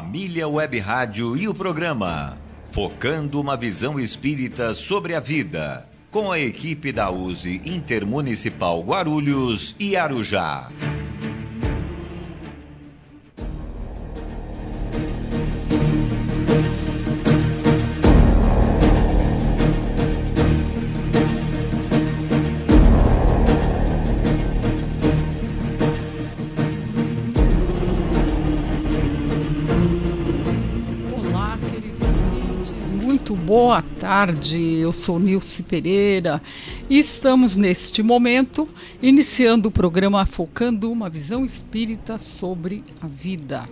Família Web Rádio e o programa Focando uma Visão Espírita sobre a Vida, com a equipe da USE Intermunicipal Guarulhos e Arujá. Boa tarde, eu sou Nilce Pereira e estamos neste momento iniciando o programa Focando uma Visão Espírita sobre a Vida.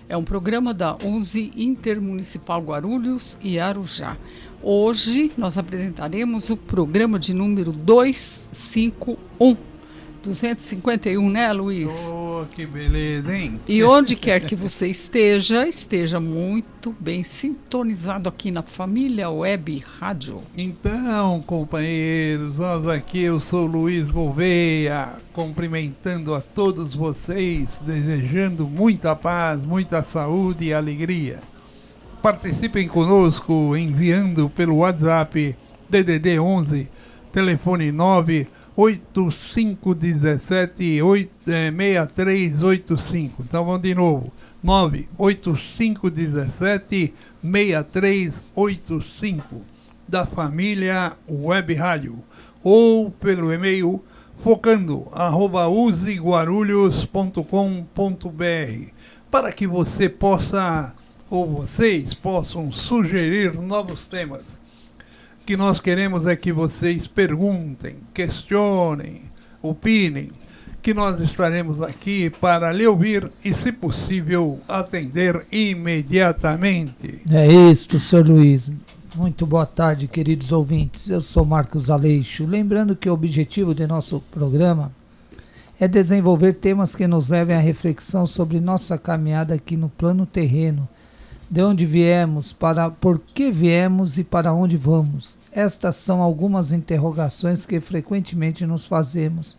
É um programa da USE Intermunicipal Guarulhos e Arujá. Hoje nós apresentaremos o programa de número 251, né, Luiz? Oh, que beleza, hein? E onde quer que você esteja muito bem sintonizado aqui na Família Web Rádio. Então, companheiros, nós aqui, eu sou Luiz Gouveia, cumprimentando a todos vocês, desejando muita paz, muita saúde e alegria. Participem conosco enviando pelo WhatsApp DDD 11, telefone 98517-6385. Então vamos de novo. 98517-6385 da Família Web Rádio. Ou pelo e-mail focando@useguarulhos.com.br, para que você possa, ou vocês possam sugerir novos temas. O que nós queremos é que vocês perguntem, questionem, opinem, que nós estaremos aqui para lhe ouvir e, se possível, atender imediatamente. É isso, senhor Luiz. Muito boa tarde, queridos ouvintes. Eu sou Marcos Aleixo. Lembrando que o objetivo de nosso programa é desenvolver temas que nos levem à reflexão sobre nossa caminhada aqui no plano terreno, de onde viemos, por que viemos e para onde vamos. Estas são algumas interrogações que frequentemente nos fazemos.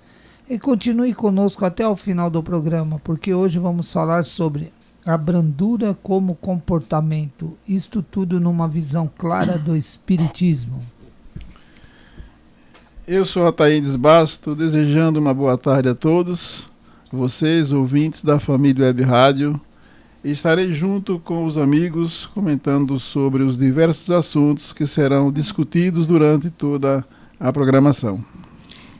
E continue conosco até o final do programa, porque hoje vamos falar sobre a brandura como comportamento. Isto tudo numa visão clara do Espiritismo. Eu sou Ataídes Basto, desejando uma boa tarde a todos, vocês, ouvintes da Família Web Rádio. Estarei junto com os amigos comentando sobre os diversos assuntos que serão discutidos durante toda a programação.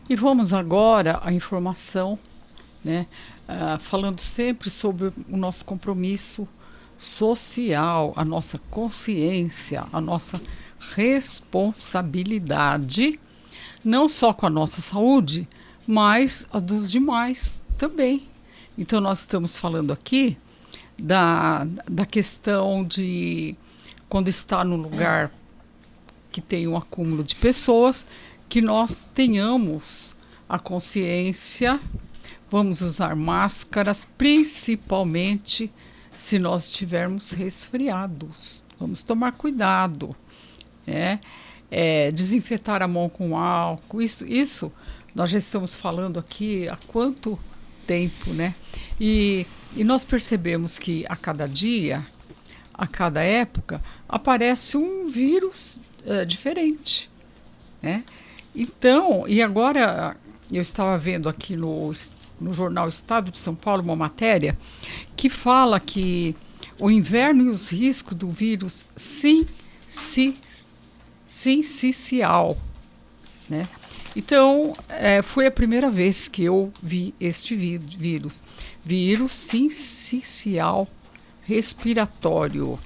E vamos agora à informação, né? Falando sempre sobre o nosso compromisso social, a nossa consciência, a nossa responsabilidade, não só com a nossa saúde, mas a dos demais também. Então nós estamos falando aqui da questão de quando está no lugar que tem um acúmulo de pessoas, que nós tenhamos a consciência, vamos usar máscaras, principalmente se nós estivermos resfriados. Vamos tomar cuidado, né? Desinfetar a mão com álcool, isso nós já estamos falando aqui há quanto tempo, né? E nós percebemos que a cada dia, a cada época, aparece um vírus diferente, né? Então, e agora eu estava vendo aqui no jornal Estado de São Paulo uma matéria que fala que o inverno e os riscos do vírus sincicial, né? Então, foi a primeira vez que eu vi este vírus sincicial respiratório.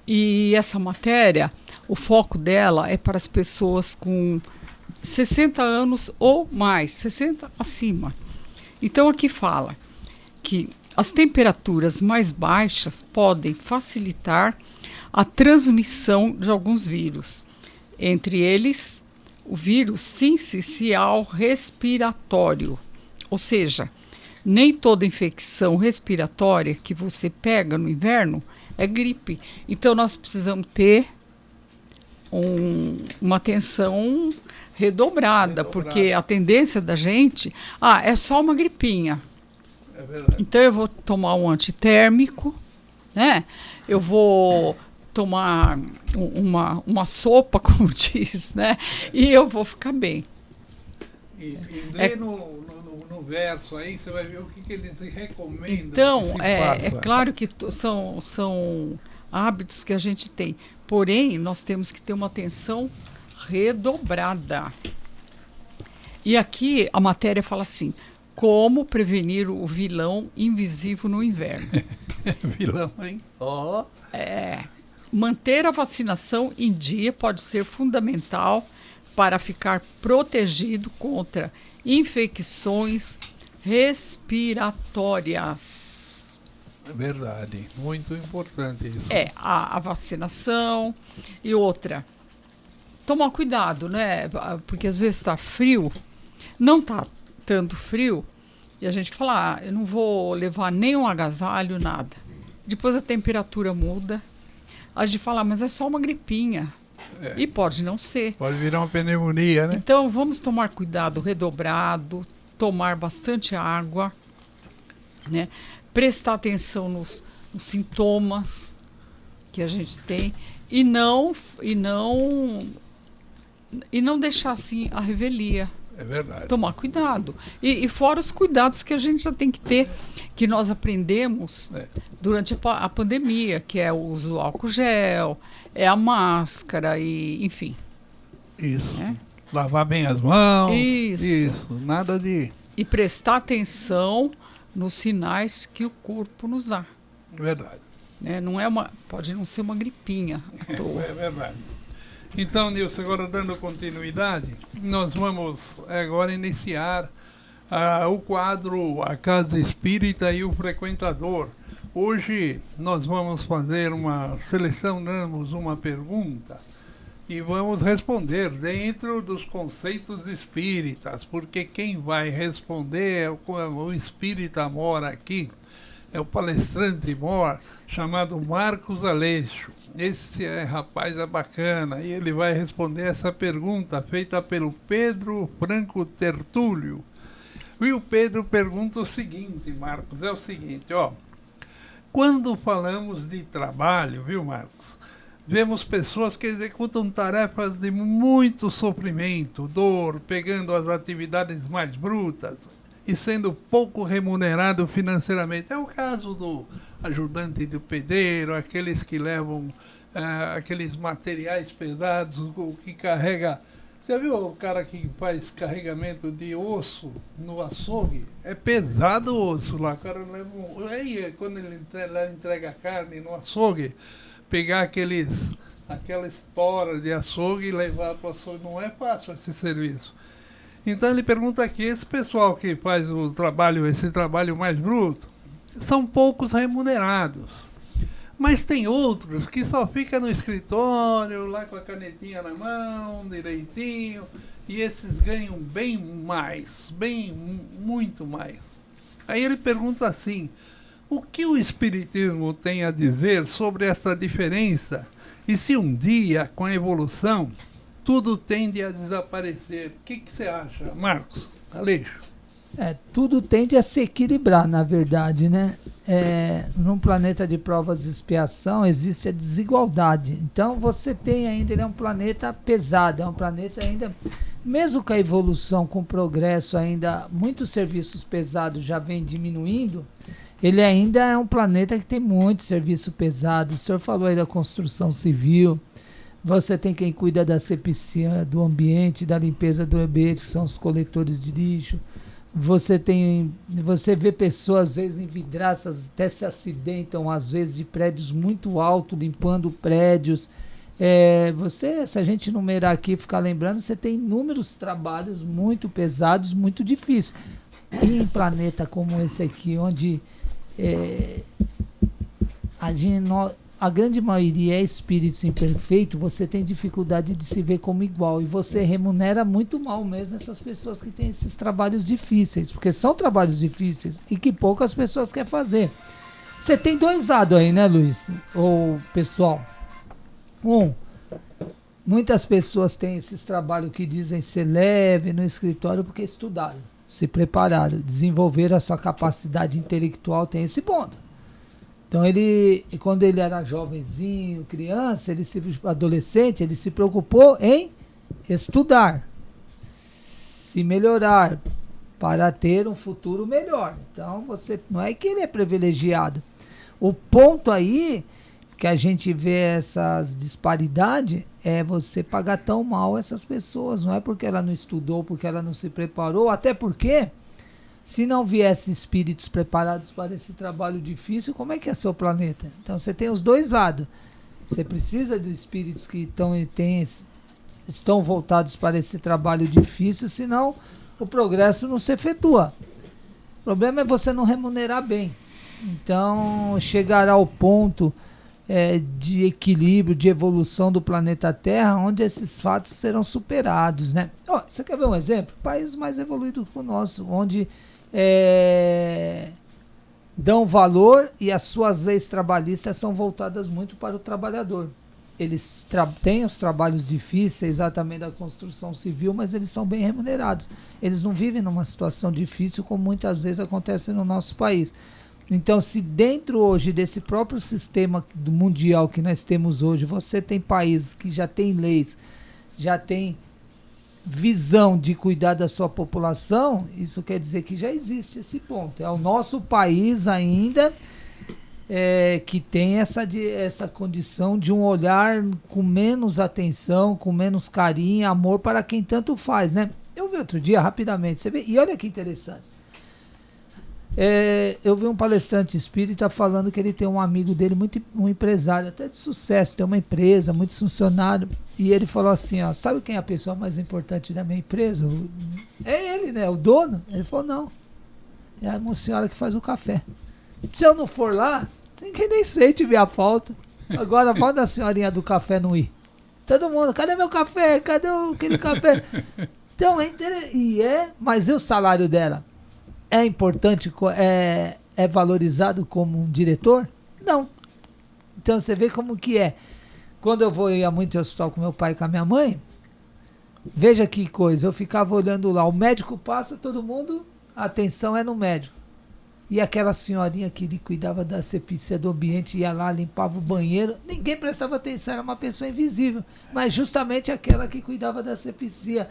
E essa matéria, o foco dela é para as pessoas com 60 anos ou mais, 60 acima. Então, aqui fala que as temperaturas mais baixas podem facilitar a transmissão de alguns vírus, entre eles o vírus sincicial respiratório, ou seja, nem toda infecção respiratória que você pega no inverno é gripe. Então nós precisamos ter uma atenção redobrada, porque a tendência da gente, é só uma gripinha. É verdade. Então eu vou tomar um antitérmico, né? Eu vou tomar uma sopa, como diz, né? E eu vou ficar bem. E lê no verso aí, você vai ver o que eles recomendam. Então, que se é faça. claro que são hábitos que a gente tem. Porém, nós temos que ter uma atenção redobrada. E aqui a matéria fala assim: como prevenir o vilão invisível no inverno? Vilão, hein? Ó. Manter a vacinação em dia pode ser fundamental para ficar protegido contra infecções respiratórias. É verdade, muito importante isso. A vacinação e outra. Tomar cuidado, né? Porque às vezes está frio, não está tanto frio, e a gente fala, eu não vou levar nenhum agasalho, nada. Depois a temperatura muda, a gente fala, mas é só uma gripinha. E pode não ser. Pode virar uma pneumonia, né? Então vamos tomar cuidado redobrado, tomar bastante água, né? Prestar atenção nos sintomas que a gente tem e não deixar assim a revelia. É verdade. Tomar cuidado. E fora os cuidados que a gente já tem que ter, que nós aprendemos durante a pandemia, que é o uso do álcool gel, é a máscara, e enfim. Isso. Lavar bem as mãos. Isso. Nada de... E prestar atenção nos sinais que o corpo nos dá. Verdade. Né? Pode não ser uma gripinha. É verdade. Então, Nilson, agora dando continuidade, nós vamos agora iniciar o quadro A Casa Espírita e o Frequentador. Hoje nós vamos fazer selecionamos uma pergunta e vamos responder dentro dos conceitos espíritas, porque quem vai responder o espírita mor aqui, é o palestrante mor, chamado Marcos Aleixo. Esse rapaz é bacana e ele vai responder essa pergunta feita pelo Pedro Franco Tertúlio. E o Pedro pergunta o seguinte, Marcos, é o seguinte, ó. Quando falamos de trabalho, viu, Marcos? Vemos pessoas que executam tarefas de muito sofrimento, dor, pegando as atividades mais brutas e sendo pouco remunerado financeiramente. É o caso do ajudante do pedreiro, aqueles que levam aqueles materiais pesados, o que carrega... Você viu o cara que faz carregamento de osso no açougue? É pesado o osso lá. O cara leva quando ele entrega a carne no açougue, pegar aquela estora de açougue e levar para o açougue. Não é fácil esse serviço. Então ele pergunta aqui, esse pessoal que faz esse trabalho mais bruto, são poucos remunerados. Mas tem outros que só ficam no escritório, lá com a canetinha na mão, direitinho, e esses ganham bem mais, muito mais. Aí ele pergunta assim, o que o Espiritismo tem a dizer sobre essa diferença? E se um dia, com a evolução, tudo tende a desaparecer? O que você acha, Marcos Aleixo? Tudo tende a se equilibrar, na verdade, né? Num planeta de provas e expiação existe a desigualdade. Então você tem ainda, ele é um planeta pesado, é um planeta ainda, mesmo com a evolução, com o progresso ainda, muitos serviços pesados já vêm diminuindo, ele ainda é um planeta que tem muito serviço pesado. O senhor falou aí da construção civil, você tem quem cuida da asepsia do ambiente, da limpeza do ambiente, que são os coletores de lixo. Você vê pessoas, às vezes, em vidraças, até se acidentam, às vezes, de prédios muito altos, limpando prédios. Se a gente numerar aqui, ficar lembrando, você tem inúmeros trabalhos muito pesados, muito difíceis. E em planeta como esse aqui, onde a grande maioria é espíritos imperfeitos, você tem dificuldade de se ver como igual. E você remunera muito mal mesmo essas pessoas que têm esses trabalhos difíceis. Porque são trabalhos difíceis e que poucas pessoas querem fazer. Você tem dois lados aí, né, Luiz? Ou pessoal. Muitas pessoas têm esses trabalhos que dizem ser leve no escritório porque estudaram, se prepararam, desenvolveram a sua capacidade intelectual, tem esse ponto. Então quando ele era jovenzinho, criança, adolescente, ele se preocupou em estudar, se melhorar, para ter um futuro melhor. Então não é que ele é privilegiado. O ponto aí que a gente vê essas disparidades é você pagar tão mal essas pessoas. Não é porque ela não estudou, porque ela não se preparou, até porque se não viesse espíritos preparados para esse trabalho difícil, como é que é seu planeta? Então você tem os dois lados. Você precisa de espíritos que estão voltados para esse trabalho difícil, senão o progresso não se efetua. O problema é você não remunerar bem. Então chegará ao ponto de equilíbrio, de evolução do planeta Terra, onde esses fatos serão superados, né? Você quer ver um exemplo? Países mais evoluídos que o nosso, onde dão valor e as suas leis trabalhistas são voltadas muito para o trabalhador. Eles têm os trabalhos difíceis, exatamente da construção civil, mas eles são bem remunerados. Eles não vivem numa situação difícil, como muitas vezes acontece no nosso país. Então, se dentro hoje desse próprio sistema mundial que nós temos hoje, você tem países que já têm leis, já têm visão de cuidar da sua população, isso quer dizer que já existe esse ponto. É o nosso país ainda que tem essa condição de um olhar com menos atenção, com menos carinho, amor para quem tanto faz, né? Eu vi outro dia, rapidamente, você vê, e olha que interessante. Eu vi um palestrante espírita falando que ele tem um amigo dele, um empresário, até de sucesso, tem uma empresa, muitos funcionários, e ele falou assim, sabe quem é a pessoa mais importante da minha empresa? É ele, né? O dono? Ele falou, não, é uma senhora que faz o café. Se eu não for lá, ninguém nem sente minha falta. Agora manda a senhorinha do café não ir. Todo mundo, cadê meu café? Cadê aquele café? Então mas e o salário dela? É importante, é valorizado como um diretor? Não. Então você vê como que é. Quando eu ia muito ao hospital com meu pai e com a minha mãe, veja que coisa, eu ficava olhando lá, o médico passa, todo mundo, a atenção é no médico. E aquela senhorinha que lhe cuidava da asepsia do ambiente, ia lá, limpava o banheiro, ninguém prestava atenção, era uma pessoa invisível, mas justamente aquela que cuidava da asepsia.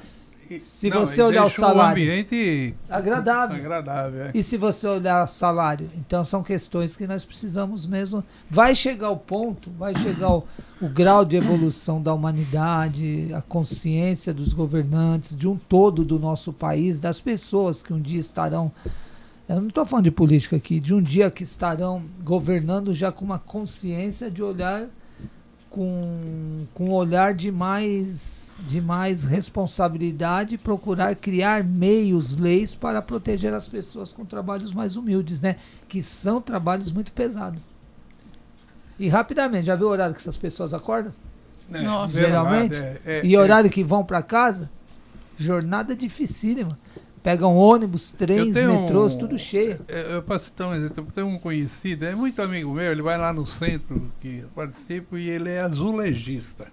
Se você olhar o salário, o ambiente agradável. E se você olhar o salário, então são questões que nós precisamos mesmo. Vai chegar o ponto, vai chegar o grau de evolução da humanidade, a consciência dos governantes, de um todo do nosso país, das pessoas que um dia estarão, eu não estou falando de política aqui, de um dia que estarão governando já com uma consciência de olhar, com um olhar de mais responsabilidade, procurar criar meios, leis para proteger as pessoas com trabalhos mais humildes, né? Que são trabalhos muito pesados. E rapidamente, já viu o horário que essas pessoas acordam? Nossa. Geralmente? E horário que vão para casa? Jornada dificílima. Pegam ônibus, trens, metrôs, tudo cheio. Eu posso citar um exemplo. Eu tenho um conhecido, é muito amigo meu, ele vai lá no centro que eu participo e ele é azulejista.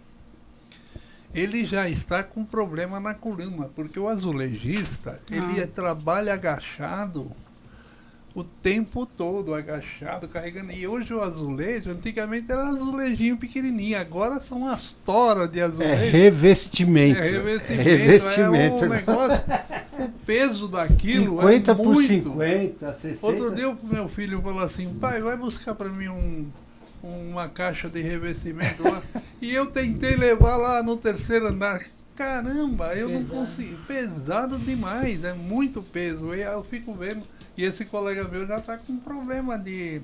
Ele já está com problema na coluna, porque o azulejista, ele trabalha agachado o tempo todo, agachado, carregando. E hoje o azulejo, antigamente era um azulejinho pequenininho, agora são umas toras de azulejo. É revestimento. É um negócio, o peso daquilo 50 é muito. por 50, 60. Outro dia o meu filho falou assim, pai, vai buscar para mim uma caixa de revestimento lá. E eu tentei levar lá no terceiro andar. Caramba, eu não consegui. Pesado demais, é muito peso. E eu fico vendo. E esse colega meu já está com problema de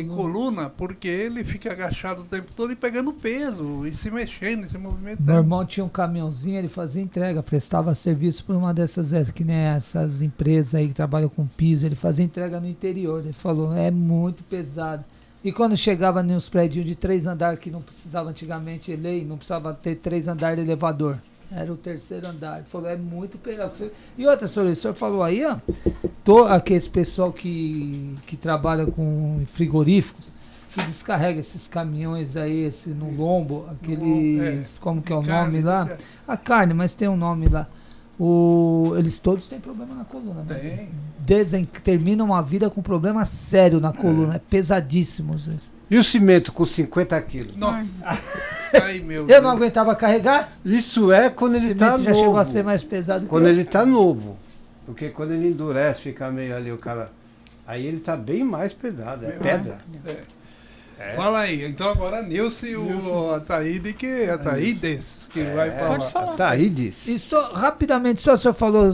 coluna, porque ele fica agachado o tempo todo e pegando peso, e se mexendo, e se movimentando. Meu irmão tinha um caminhãozinho, ele fazia entrega, prestava serviço por uma dessas, que nem essas empresas aí que trabalham com piso, ele fazia entrega no interior. Ele falou, é muito pesado. E quando chegava nos prédios de 3 andares, que não precisava antigamente lei, não precisava ter 3 andares de elevador. Era o terceiro andar. Ele falou, é muito pesado. E outra, senhor, o senhor falou aí, aquele pessoal que trabalha com frigoríficos, que descarrega esses caminhões aí, no lombo, aqueles, como que é o nome lá? A carne, mas tem um nome lá. Eles todos têm problema na coluna. Tem. Terminam a vida com problema sério na coluna, pesadíssimos. E o cimento com 50 quilos? Nossa. Ai, meu Eu não aguentava carregar? Isso é quando O ele cimento está já novo. chegou a ser mais pesado Quando que eu. ele está novo. Porque quando ele endurece, fica meio ali o cara... Aí ele está bem mais pesado, é pedra. Fala aí, então agora a Nilce e o Ataíde, Ataídes, que vai falar. Pode falar. Tá, aí diz. E só, rapidamente, só o senhor falou,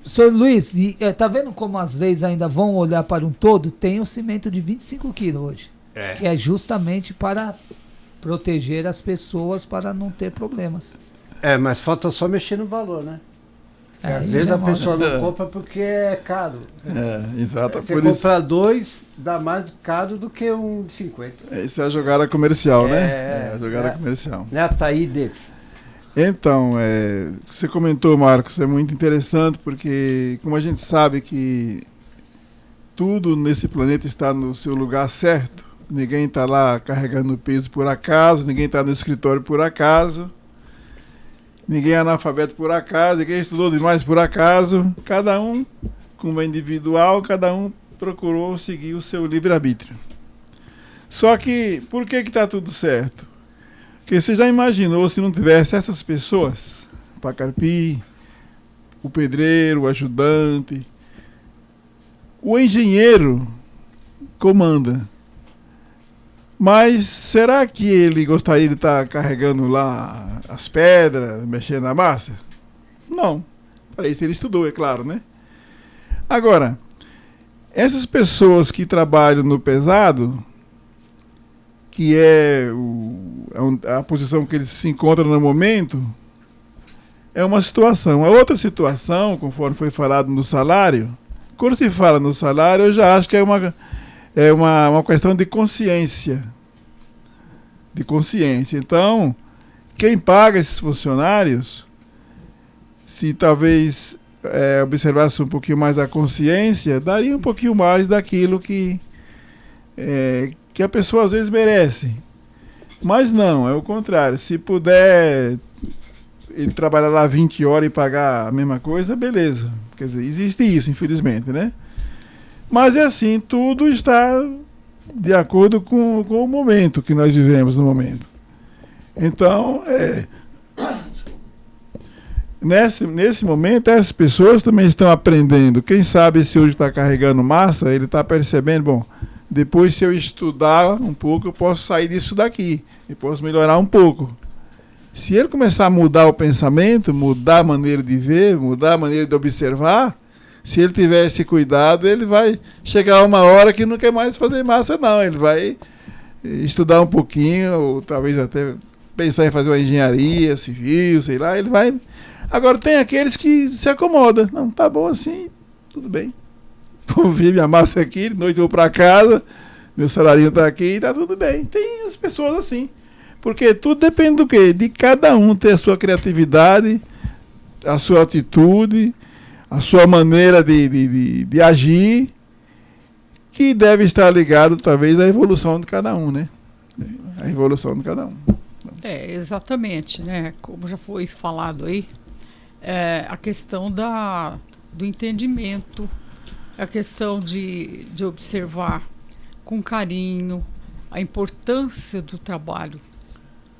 senhor Luiz, tá vendo como as leis ainda vão olhar para um todo? Tem o cimento de 25 quilos hoje, que é justamente para proteger as pessoas para não ter problemas. Mas falta só mexer no valor, né? Porque às Aí vezes já a pessoa mostra. não compra porque é caro. Exato. Você Por isso, compra 2, dá mais caro do que um de 50. isso é a jogada comercial, né? É, A jogada é. comercial. Né, Ataídes? Então, o que você comentou, Marcos, é muito interessante, porque como a gente sabe que tudo nesse planeta está no seu lugar certo, ninguém está lá carregando peso por acaso, ninguém está no escritório por acaso, ninguém é analfabeto por acaso, ninguém estudou demais por acaso, cada um, como é individual, cada um procurou seguir o seu livre-arbítrio. Só que, por que está tudo certo? Porque você já imaginou se não tivesse essas pessoas, o Pacarpi, o pedreiro, o ajudante, o engenheiro comanda. Mas será que ele gostaria de estar carregando lá as pedras, mexendo na massa? Não. Para isso ele estudou, é claro, né? Agora, essas pessoas que trabalham no pesado, que é a posição que eles se encontram no momento, é uma situação. A outra situação, conforme foi falado no salário, quando se fala no salário, eu já acho que é uma questão de consciência. De consciência. Então, quem paga esses funcionários, se talvez observasse um pouquinho mais a consciência, daria um pouquinho mais daquilo que a pessoa às vezes merece. Mas não, é o contrário. Se puder ele trabalhar lá 20 horas e pagar a mesma coisa, beleza. Quer dizer, existe isso, infelizmente, né? Mas é assim, tudo está de acordo com o momento que nós vivemos no momento. Então, nesse momento, essas pessoas também estão aprendendo. Quem sabe se hoje está carregando massa, ele está percebendo, bom, depois se eu estudar um pouco, eu posso sair disso daqui, eu posso melhorar um pouco. Se ele começar a mudar o pensamento, mudar a maneira de ver, mudar a maneira de observar, se ele tiver esse cuidado, ele vai chegar uma hora que não quer mais fazer massa, não. Ele vai estudar um pouquinho, ou talvez até pensar em fazer uma engenharia civil, sei lá, ele vai... Agora, tem aqueles que se acomodam. Não, tá bom assim, tudo bem. Vou ver minha massa aqui, de noite eu vou para casa, meu salarinho está aqui, tá tudo bem. Tem as pessoas assim. Porque tudo depende do quê? De cada um ter a sua criatividade, a sua atitude, a sua maneira de agir, que deve estar ligado, talvez, à evolução de cada um, né? A evolução de cada um. Exatamente, né? Como já foi falado aí, a questão do entendimento, a questão de observar com carinho a importância do trabalho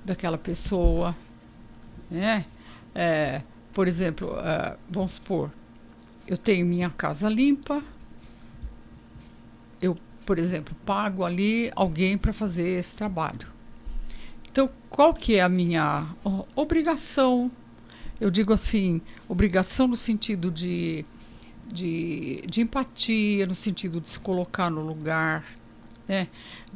daquela pessoa, né? Por exemplo, vamos supor, eu tenho minha casa limpa, eu, por exemplo, pago ali alguém para fazer esse trabalho. Então, qual que é a minha obrigação? Eu digo assim, obrigação no sentido de empatia, no sentido de se colocar no lugar, né?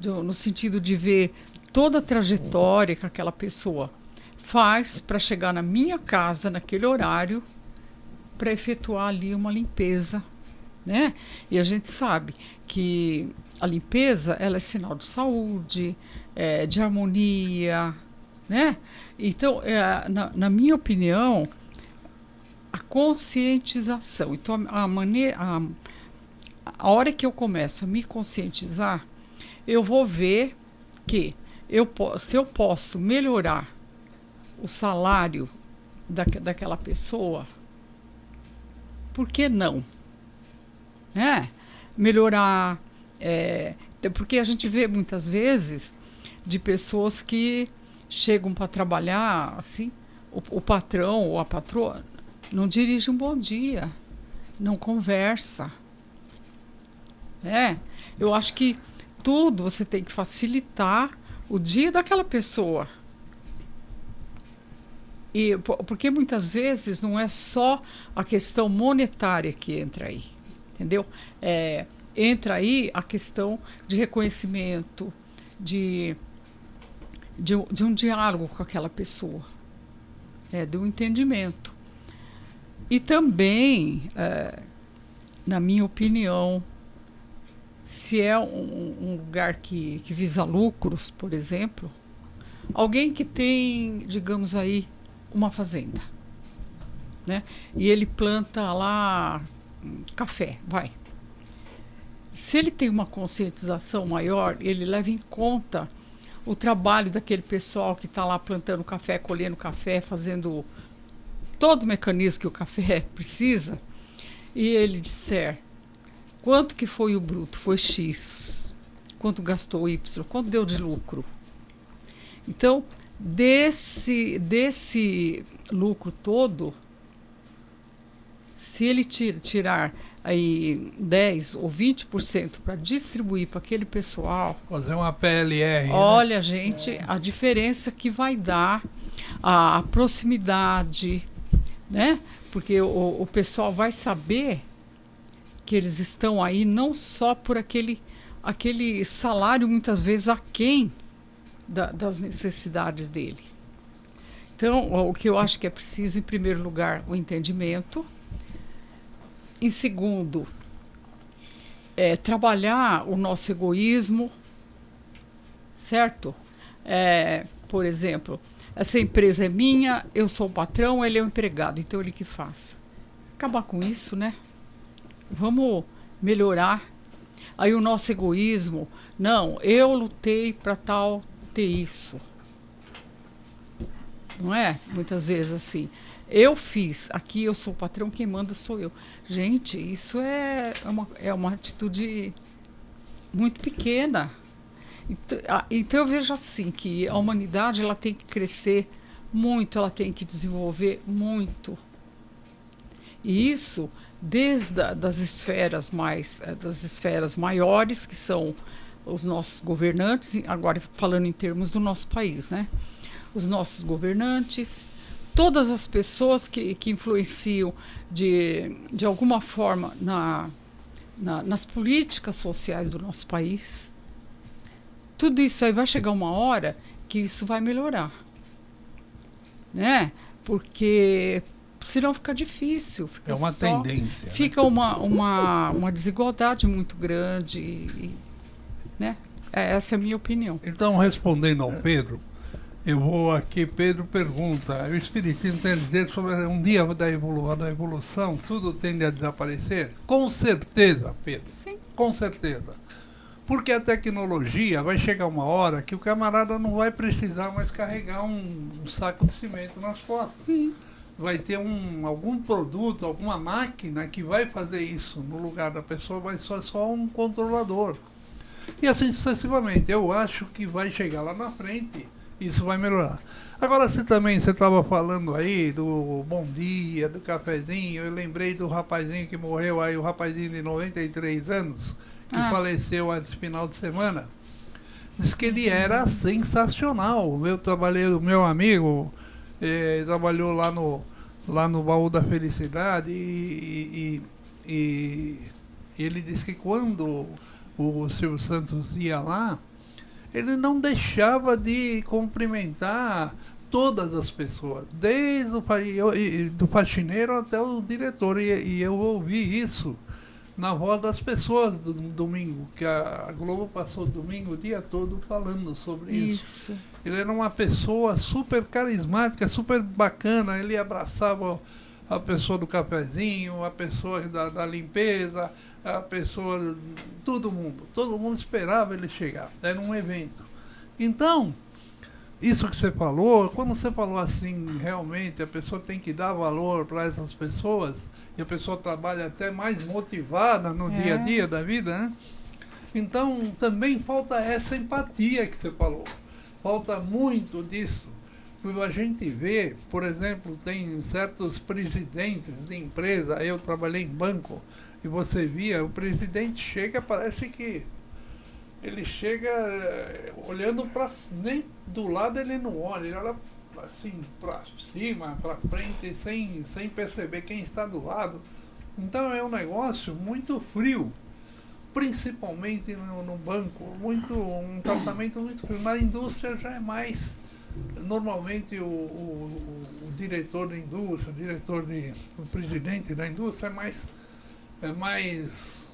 No sentido de ver toda a trajetória que aquela pessoa faz para chegar na minha casa naquele horário para efetuar ali uma limpeza, né? E a gente sabe que a limpeza, ela é sinal de saúde, de harmonia, né? Então, na minha opinião, a conscientização. Então, a hora que eu começo a me conscientizar, eu vou ver que se eu posso melhorar o salário daquela pessoa, por que não? Melhorar, porque a gente vê muitas vezes de pessoas que chegam para trabalhar, assim, o patrão ou a patroa não dirige um bom dia, não conversa. Eu acho que tudo você tem que facilitar o dia daquela pessoa. Porque muitas vezes não é só a questão monetária que entra aí, entendeu? Entra aí a questão de reconhecimento, de um diálogo com aquela pessoa, de um entendimento. E também, na minha opinião, se é um lugar que visa lucros, por exemplo, alguém que tem, digamos aí, uma fazenda, né? E ele planta lá café, vai. Se ele tem uma conscientização maior, ele leva em conta o trabalho daquele pessoal que está lá plantando café, colhendo café, fazendo todo o mecanismo que o café precisa, e ele disser quanto que foi o bruto, foi X, quanto gastou Y, quanto deu de lucro. Então, desse lucro todo, se ele tirar aí 10 ou 20% para distribuir para aquele pessoal, fazer uma PLR. Olha, gente, a diferença que vai dar, a proximidade, né? Porque o pessoal vai saber que eles estão aí não só por aquele salário muitas vezes aquém das necessidades dele. Então, o que eu acho que é preciso, em primeiro lugar, o entendimento. Em segundo, trabalhar o nosso egoísmo, certo? Por exemplo, essa empresa é minha, eu sou o patrão, ele é o empregado, então ele que faz. Acabar com isso, né? Vamos melhorar. Aí o nosso egoísmo, não, eu lutei para tal ter isso. Não é? Muitas vezes assim. Eu fiz, aqui eu sou o patrão, quem manda sou eu. Gente, isso é uma atitude muito pequena. Então eu vejo assim, que a humanidade ela tem que crescer muito, ela tem que desenvolver muito. E isso desde das esferas maiores, que são os nossos governantes, agora falando em termos do nosso país, né? Os nossos governantes, todas as pessoas que influenciam de alguma forma nas políticas sociais do nosso país. Tudo isso aí vai chegar uma hora que isso vai melhorar, né? Porque senão fica difícil. Fica uma tendência. Fica, né? uma desigualdade muito grande, né? Essa é a minha opinião. Então, respondendo ao Pedro, eu vou aqui, Pedro pergunta, o Espiritismo tem a dizer sobre um dia da evolução, tudo tende a desaparecer? Com certeza, Pedro. Sim. Com certeza. Porque a tecnologia vai chegar uma hora que o camarada não vai precisar mais carregar um saco de cimento nas costas. Sim. Vai ter algum produto, alguma máquina que vai fazer isso no lugar da pessoa, vai ser só um controlador. E assim sucessivamente. Eu acho que vai chegar lá na frente, isso vai melhorar. Agora, você estava falando aí do bom dia, do cafezinho, eu lembrei do rapazinho que morreu aí, o rapazinho de 93 anos, que faleceu antes do final de semana. Diz que ele era sensacional. O meu amigo trabalhou lá no Baú da Felicidade e ele disse que quando o Silvio Santos ia lá, ele não deixava de cumprimentar todas as pessoas, desde do faxineiro até o diretor, e eu ouvi isso na voz das pessoas do domingo, que a Globo passou o domingo o dia todo falando sobre isso. Ele era uma pessoa super carismática, super bacana, ele abraçava a pessoa do cafezinho, a pessoa da limpeza, a pessoa, todo mundo esperava ele chegar, era um evento. Então, isso que você falou, quando você falou assim, realmente a pessoa tem que dar valor para essas pessoas, e a pessoa trabalha até mais motivada no dia a dia da vida, né? Então também falta essa empatia que você falou. Falta muito disso. A gente vê, por exemplo, tem certos presidentes de empresa, eu trabalhei em banco, e você via, o presidente chega, parece que ele chega olhando para... nem do lado ele não olha, ele olha assim para cima, para frente, sem perceber quem está do lado. Então é um negócio muito frio, principalmente no banco, um tratamento muito frio. Na indústria já é mais... Normalmente o diretor da indústria, o presidente da indústria é mais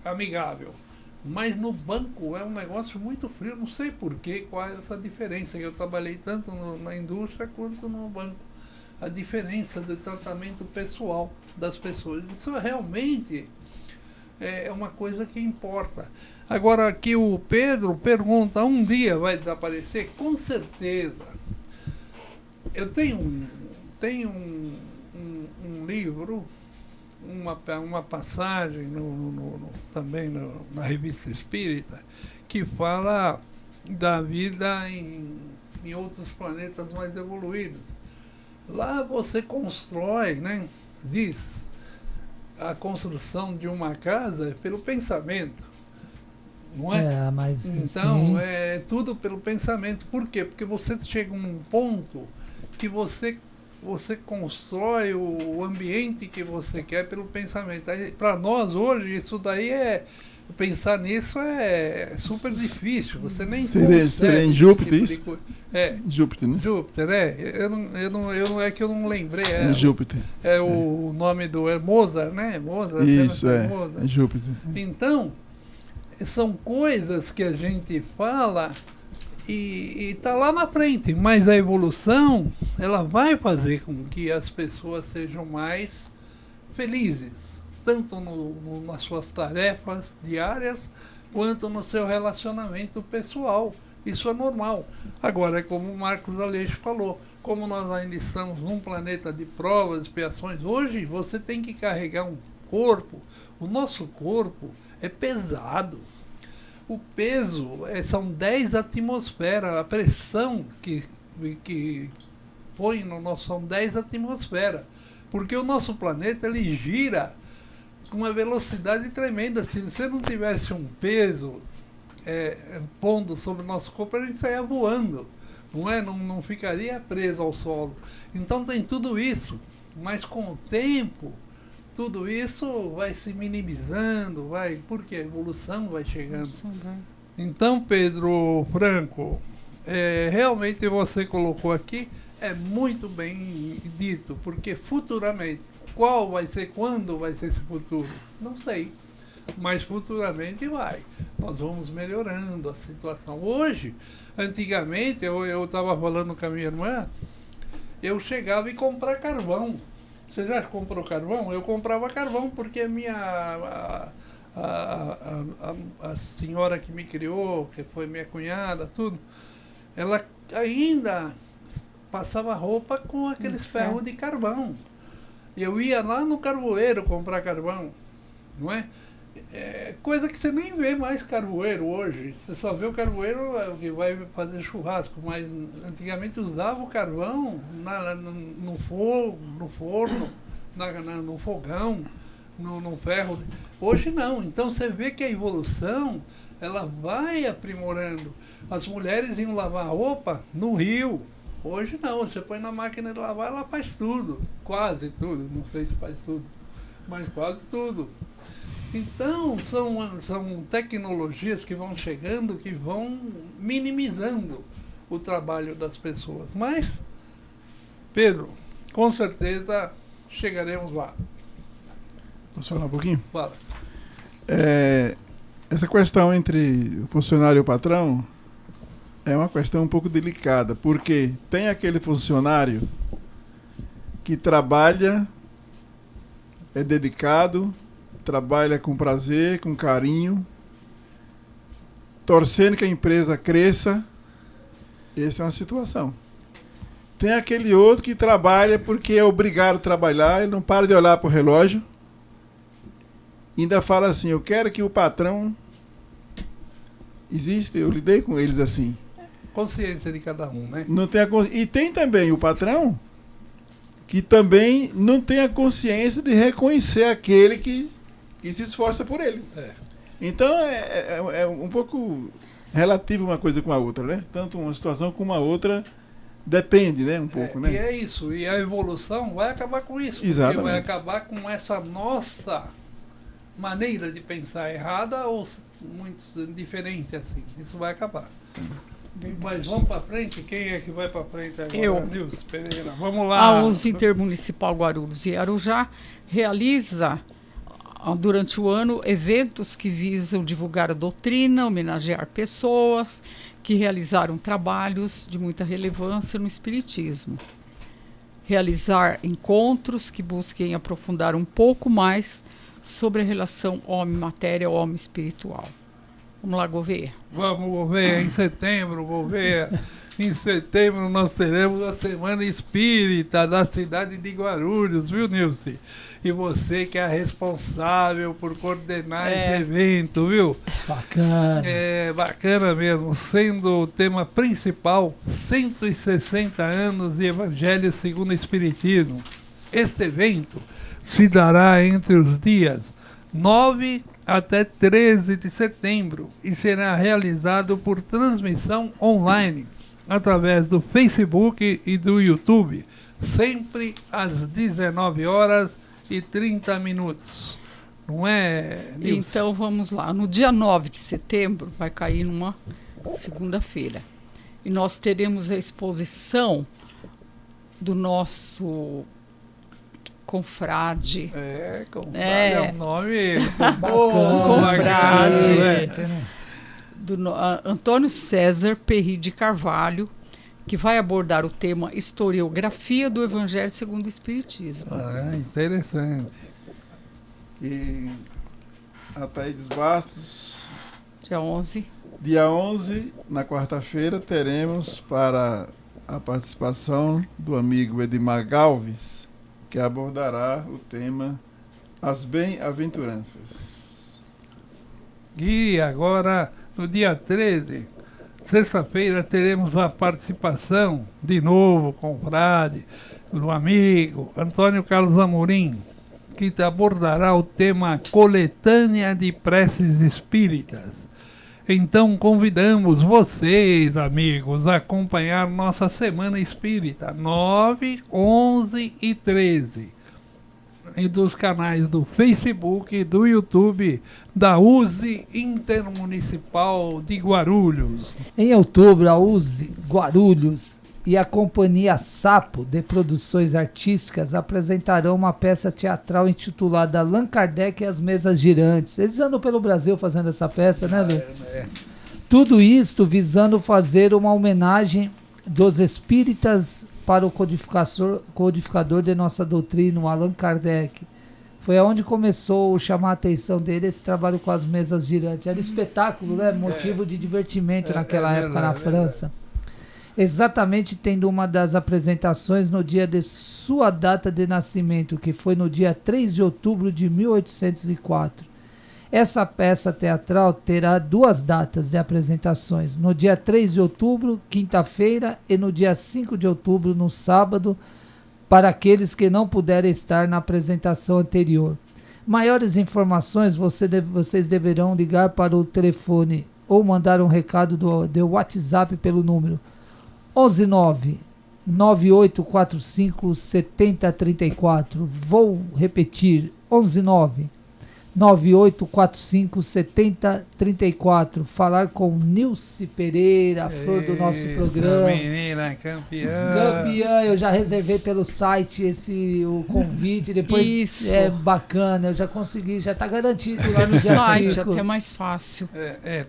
amigável. Mas no banco é um negócio muito frio, não sei porquê, qual é essa diferença. Eu trabalhei tanto na indústria quanto no banco. A diferença de tratamento pessoal das pessoas. Isso realmente é uma coisa que importa. Agora, aqui o Pedro pergunta, um dia vai desaparecer? Com certeza. Eu tenho um livro, uma passagem também na Revista Espírita, que fala da vida em outros planetas mais evoluídos. Lá você constrói, né? Diz, a construção de uma casa é pelo pensamento. Não é? Mas então, sim. é tudo pelo pensamento. Por quê? Porque você chega num ponto que você constrói o ambiente que você quer pelo pensamento. Para nós, hoje, isso daí pensar nisso é super difícil. Você nem seria em Júpiter isso? Júpiter, né? Júpiter, é que eu não lembrei. É Júpiter. O nome é Mozart, né? Mozart. Isso, Mozart. É Júpiter. Então, são coisas que a gente fala e está lá na frente, mas a evolução ela vai fazer com que as pessoas sejam mais felizes, tanto nas suas tarefas diárias, quanto no seu relacionamento pessoal. Isso é normal. Agora, é como o Marcos Aleixo falou, como nós ainda estamos num planeta de provas, expiações, hoje você tem que carregar um corpo, o nosso corpo é pesado. O peso são 10 atmosferas, a pressão que põe no nosso são 10 atmosferas, porque o nosso planeta ele gira com uma velocidade tremenda. Se você não tivesse um peso pondo sobre o nosso corpo, a gente saia voando, não ficaria preso ao solo. Então tem tudo isso, mas com o tempo tudo isso vai se minimizando, porque a evolução vai chegando. Então, Pedro Franco, realmente você colocou aqui, é muito bem dito, porque futuramente, quando vai ser esse futuro? Não sei, mas futuramente vai. Nós vamos melhorando a situação. Hoje, antigamente, eu estava falando com a minha irmã, eu chegava e comprava carvão. Você já comprou carvão? Eu comprava carvão porque a senhora que me criou, que foi minha cunhada, tudo, ela ainda passava roupa com aqueles ferros de carvão. Eu ia lá no carvoeiro comprar carvão, não é? Coisa que você nem vê mais carvoeiro hoje. Você só vê o carvoeiro que vai fazer churrasco, mas antigamente usava o carvão no forno, no fogão, no ferro. Hoje não. Então você vê que a evolução ela vai aprimorando. As mulheres iam lavar roupa no rio. Hoje não. Você põe na máquina de lavar, ela faz tudo. Quase tudo. Não sei se faz tudo, mas quase tudo. Então, são tecnologias que vão chegando, que vão minimizando o trabalho das pessoas. Mas, Pedro, com certeza chegaremos lá. Posso falar um pouquinho? Fala. Essa questão entre o funcionário e o patrão é uma questão um pouco delicada, porque tem aquele funcionário que trabalha, é dedicado, trabalha com prazer, com carinho, torcendo que a empresa cresça, Essa é uma situação. Tem aquele outro que trabalha porque é obrigado a trabalhar, ele não para de olhar para o relógio. Ainda fala assim, eu quero que o patrão... Existe, eu lidei com eles assim. Consciência de cada um, né? Não tem e tem também o patrão que também não tem a consciência de reconhecer aquele que se esforça por ele. Então é um pouco relativo uma coisa com a outra, né? Tanto uma situação como a outra depende, né? Um pouco, né? E é isso, e a evolução vai acabar com isso. Exatamente. Porque vai acabar com essa nossa maneira de pensar errada ou muito diferente assim. Isso vai acabar. Mas vamos para frente? Quem é que vai para frente agora? Eu. Nilson Pereira. Vamos lá. A USE Intermunicipal Guarulhos e Arujá realiza durante o ano eventos que visam divulgar a doutrina, homenagear pessoas que realizaram trabalhos de muita relevância no espiritismo. Realizar encontros que busquem aprofundar um pouco mais sobre a relação homem-matéria ou homem espiritual. Vamos lá, Gouveia. Vamos, Gouveia, em setembro, Gouveia. Em setembro nós teremos a Semana Espírita da cidade de Guarulhos, viu, Nilson? E você que é responsável por coordenar esse evento, viu? Bacana. É bacana mesmo, sendo o tema principal 160 anos de Evangelho segundo o Espiritismo. Este evento se dará entre os dias 9 até 13 de setembro e será realizado por transmissão online através do Facebook e do YouTube, sempre às 19h30. Não é, Nilson? Então vamos lá. No dia 9 de setembro, vai cair numa segunda-feira. E nós teremos a exposição do nosso confrade. Confrade é um nome Confrade. bacana. Antônio César Perri de Carvalho, que vai abordar o tema historiografia do Evangelho segundo o Espiritismo. Interessante. E Ataídes Bastos. Dia 11. Dia 11, na quarta-feira, teremos para a participação do amigo Edmar Galves, que abordará o tema As Bem-aventuranças. E agora, no dia 13, sexta-feira, teremos a participação, de novo, com o Frade, do amigo Antônio Carlos Amorim, que abordará o tema Coletânea de Preces Espíritas. Então convidamos vocês, amigos, a acompanhar nossa Semana Espírita, 9, 11 e 13. E dos canais do Facebook e do YouTube da USE Intermunicipal de Guarulhos. Em outubro, a USE Guarulhos e a Companhia Sapo de Produções Artísticas apresentarão uma peça teatral intitulada Allan Kardec e as Mesas Girantes. Eles andam pelo Brasil fazendo essa peça, né, Lu? Tudo isto visando fazer uma homenagem dos espíritas para o codificador de nossa doutrina, o Allan Kardec. Foi aonde começou a chamar a atenção dele esse trabalho com as mesas girantes. Era espetáculo, né? Motivo de divertimento naquela época na França. Exatamente tendo uma das apresentações no dia de sua data de nascimento, que foi no dia 3 de outubro de 1804. Essa peça teatral terá duas datas de apresentações, no dia 3 de outubro, quinta-feira, e no dia 5 de outubro, no sábado, para aqueles que não puderem estar na apresentação anterior. Maiores informações vocês deverão ligar para o telefone ou mandar um recado do WhatsApp pelo número 119-9845-7034. Vou repetir, 119-9845-7034. Falar com Nilce Pereira, a flor do nosso programa. Menina campeã. Campeã, eu já reservei pelo site o convite, depois Isso. é bacana, eu já consegui, já está garantido lá no No dia site, 5. até mais fácil.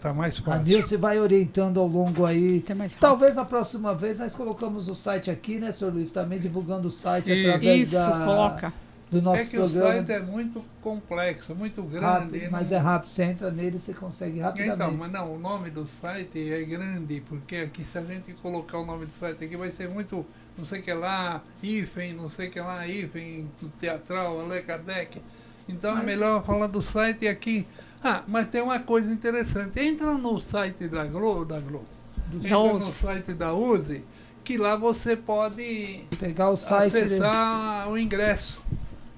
Tá mais A fácil. Nilce vai orientando ao longo aí. Até mais rápido. Talvez a próxima vez nós colocamos o site aqui, né, Sr. Luiz? Também divulgando o site através Isso, coloca. do nosso É que o programa. site é muito complexo, muito grande. Rápido, mas é rápido, você entra nele e você consegue rapidamente. Então, mas não, o nome do site é grande, porque aqui se a gente colocar o nome do site aqui vai ser muito, não sei o que lá, hífen, não sei o que lá, hífen, teatral, Allan Kardec. Então é melhor falar do site aqui. Ah, mas tem uma coisa interessante. Entra no site da Globo, entra no site da USE, que lá você pode Pegar o site acessar o ingresso.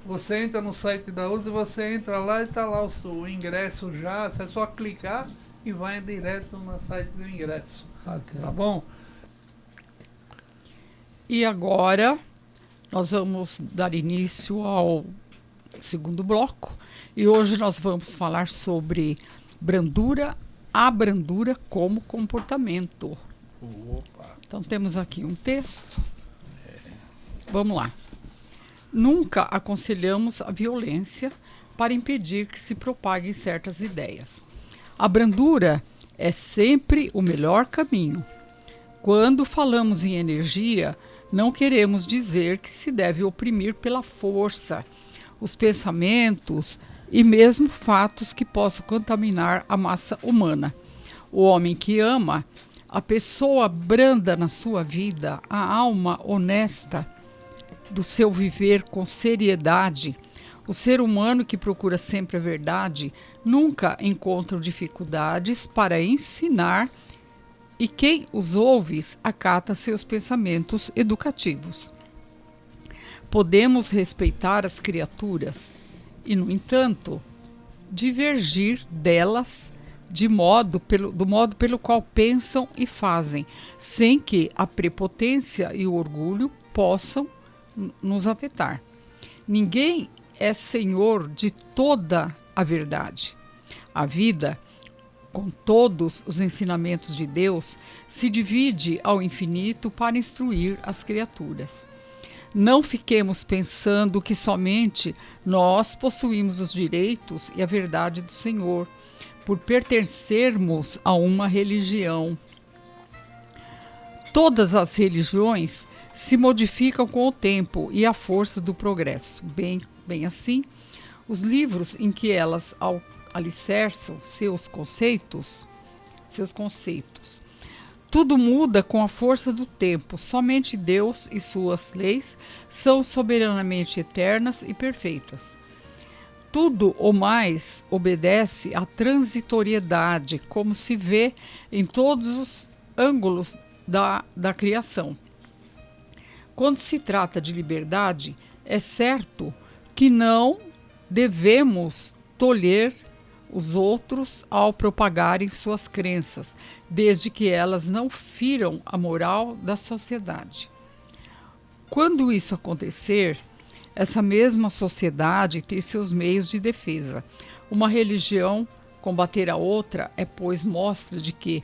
Você entra no site da USE, você entra lá e está lá o ingresso já. Você é só clicar e vai direto no site do ingresso. Bacana. Tá bom? E agora nós vamos dar início ao segundo bloco. E hoje nós vamos falar sobre a brandura como comportamento. Opa! Então temos aqui um texto. Vamos lá. Nunca aconselhamos a violência para impedir que se propaguem certas ideias. A brandura é sempre o melhor caminho. Quando falamos em energia, não queremos dizer que se deve oprimir pela força os pensamentos e mesmo fatos que possam contaminar a massa humana. O homem que ama, a pessoa branda na sua vida, a alma honesta do seu viver com seriedade, o ser humano que procura sempre a verdade, nunca encontra dificuldades para ensinar e quem os ouve acata seus pensamentos educativos. Podemos respeitar as criaturas e, no entanto, divergir delas do modo pelo qual pensam e fazem, sem que a prepotência e o orgulho possam nos afetar. Ninguém é senhor de toda a verdade. A vida, com todos os ensinamentos de Deus, se divide ao infinito para instruir as criaturas. Não fiquemos pensando que somente nós possuímos os direitos e a verdade do Senhor, por pertencermos a uma religião. Todas as religiões se modificam com o tempo e a força do progresso. Bem assim, os livros em que elas alicerçam seus conceitos. Tudo muda com a força do tempo. Somente Deus e suas leis são soberanamente eternas e perfeitas. Tudo o mais obedece à transitoriedade, como se vê em todos os ângulos da criação. Quando se trata de liberdade, é certo que não devemos tolher os outros ao propagarem suas crenças, desde que elas não firam a moral da sociedade. Quando isso acontecer, essa mesma sociedade tem seus meios de defesa. Uma religião combater a outra é, pois, mostra de que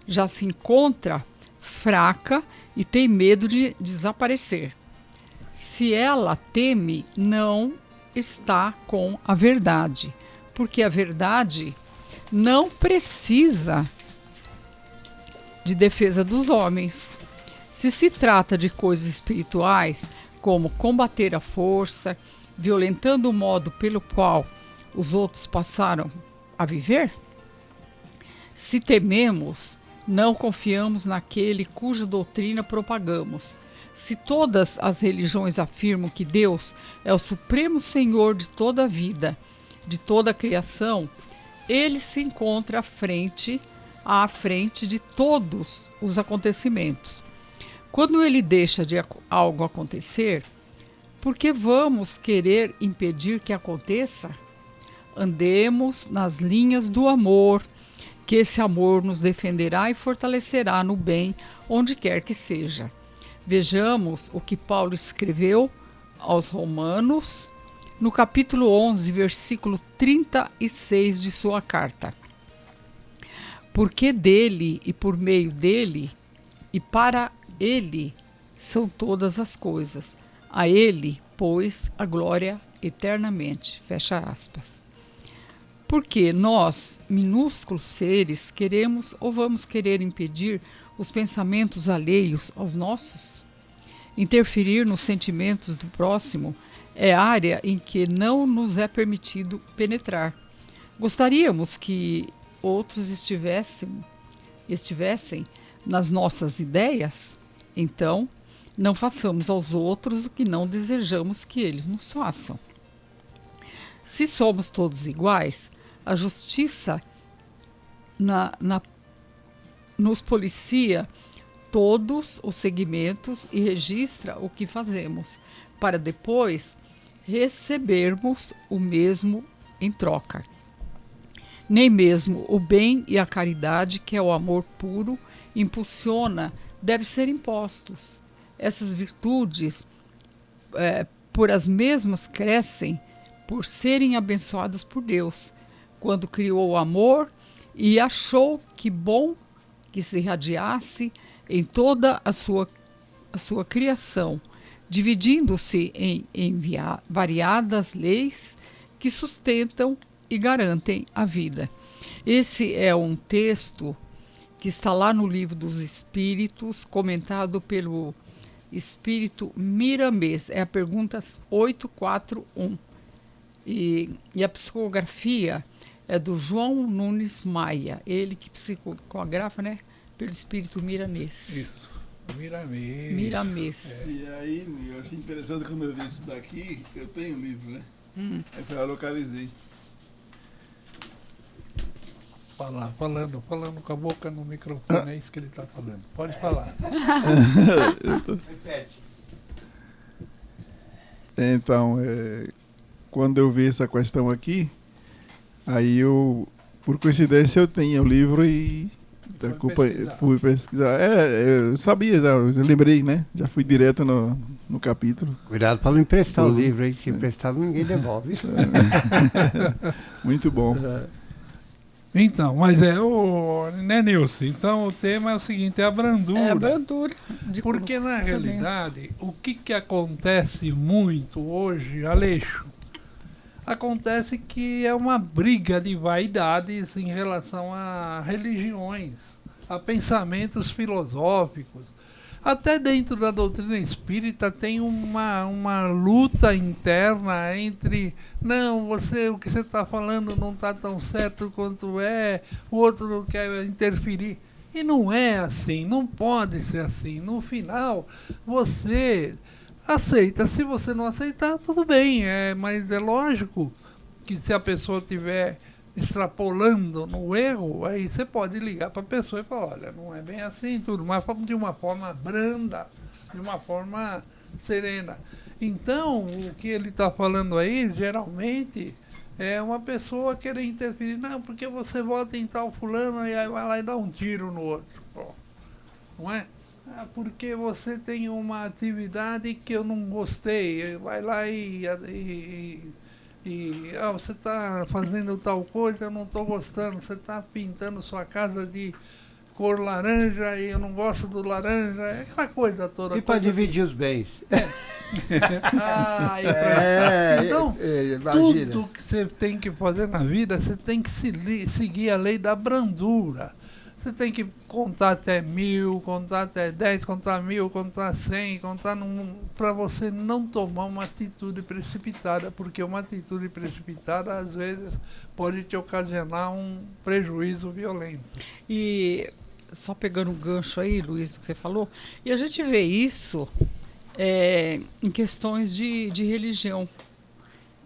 já se encontra fraca e tem medo de desaparecer. Se ela teme, não está com a verdade, porque a verdade não precisa de defesa dos homens. Se se trata de coisas espirituais, como combater a força, violentando o modo pelo qual os outros passaram a viver, se tememos, não confiamos naquele cuja doutrina propagamos. Se todas as religiões afirmam que Deus é o supremo Senhor de toda a vida, de toda a criação, ele se encontra à frente de todos os acontecimentos. Quando ele deixa de algo acontecer, por que vamos querer impedir que aconteça? Andemos nas linhas do amor, que esse amor nos defenderá e fortalecerá no bem, onde quer que seja. Vejamos o que Paulo escreveu aos Romanos, no capítulo 11, versículo 36 de sua carta. Porque dele e por meio dele e para ele são todas as coisas. A ele, pois, a glória eternamente. Fecha aspas. Porque nós, minúsculos seres, queremos ou vamos querer impedir os pensamentos alheios aos nossos? Interferir nos sentimentos do próximo é área em que não nos é permitido penetrar. Gostaríamos que outros estivessem nas nossas ideias, então não façamos aos outros o que não desejamos que eles nos façam. Se somos todos iguais, a justiça nos policia todos os segmentos e registra o que fazemos, para depois recebermos o mesmo em troca. Nem mesmo o bem e a caridade, que é o amor puro, devem ser impostos. Essas virtudes, por as mesmas, crescem por serem abençoadas por Deus, quando criou o amor e achou que bom que se irradiasse em toda a sua criação, dividindo-se em variadas leis que sustentam e garantem a vida. Esse é um texto que está lá no Livro dos Espíritos, comentado pelo Espírito Miramês. É a pergunta 841. E a psicografia é do João Nunes Maia, ele que psicografa, né, pelo Espírito Miramês. Isso, Miramês. Miramês. E aí, eu achei interessante quando eu vi isso daqui, eu tenho o livro, né? Aí eu localizei. Falando com a boca no microfone, é isso que ele está falando. Pode falar. Repete. Então, quando eu vi essa questão aqui, aí por coincidência, eu tenho o livro e fui pesquisar. Eu sabia, eu lembrei, né? Já fui direto no capítulo. Cuidado para não emprestar o livro aí, se emprestado ninguém devolve. Muito bom. Então, mas né, Nilson? Então o tema é o seguinte, é a brandura. É a brandura. Porque na realidade, o que acontece muito hoje, Aleixo? Acontece que é uma briga de vaidades em relação a religiões, a pensamentos filosóficos. Até dentro da doutrina espírita tem uma luta interna entre não, o que você está falando não está tão certo quanto o outro não quer interferir. E não é assim, não pode ser assim. No final, você aceita. Se você não aceitar, tudo bem. Mas é lógico que se a pessoa estiver extrapolando no erro, aí você pode ligar para a pessoa e falar, olha, não é bem assim tudo, mas de uma forma branda, de uma forma serena. Então, o que ele está falando aí, geralmente, é uma pessoa querer interferir, não, porque você vota em tal fulano e aí vai lá e dá um tiro no outro. Pô, não é? Porque você tem uma atividade que eu não gostei, vai lá e você está fazendo tal coisa, eu não estou gostando, você está pintando sua casa de cor laranja e eu não gosto do laranja, é aquela coisa toda. E para dividir os bens. Então, tudo que você tem que fazer na vida, você tem que seguir a lei da brandura. Você tem que contar até 1000, contar até 10, contar 1000, contar 100, para você não tomar uma atitude precipitada, porque uma atitude precipitada, às vezes, pode te ocasionar um prejuízo violento. E, só pegando um gancho aí, Luiz, do que você falou, e a gente vê isso em questões de religião.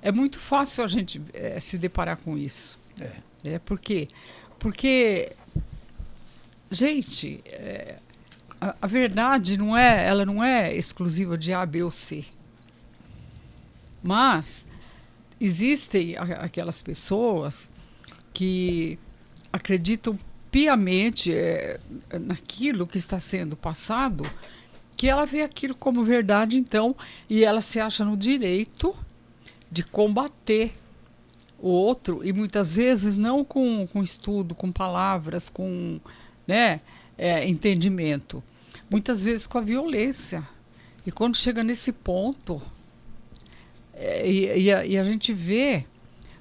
É muito fácil a gente se deparar com isso. Por quê? Porque... Gente, a verdade ela não é exclusiva de A, B ou C. Mas existem aquelas pessoas que acreditam piamente naquilo que está sendo passado, que ela vê aquilo como verdade, então, e ela se acha no direito de combater o outro, e muitas vezes não com estudo, com palavras, com... entendimento, muitas vezes com a violência. E quando chega nesse ponto, e a gente vê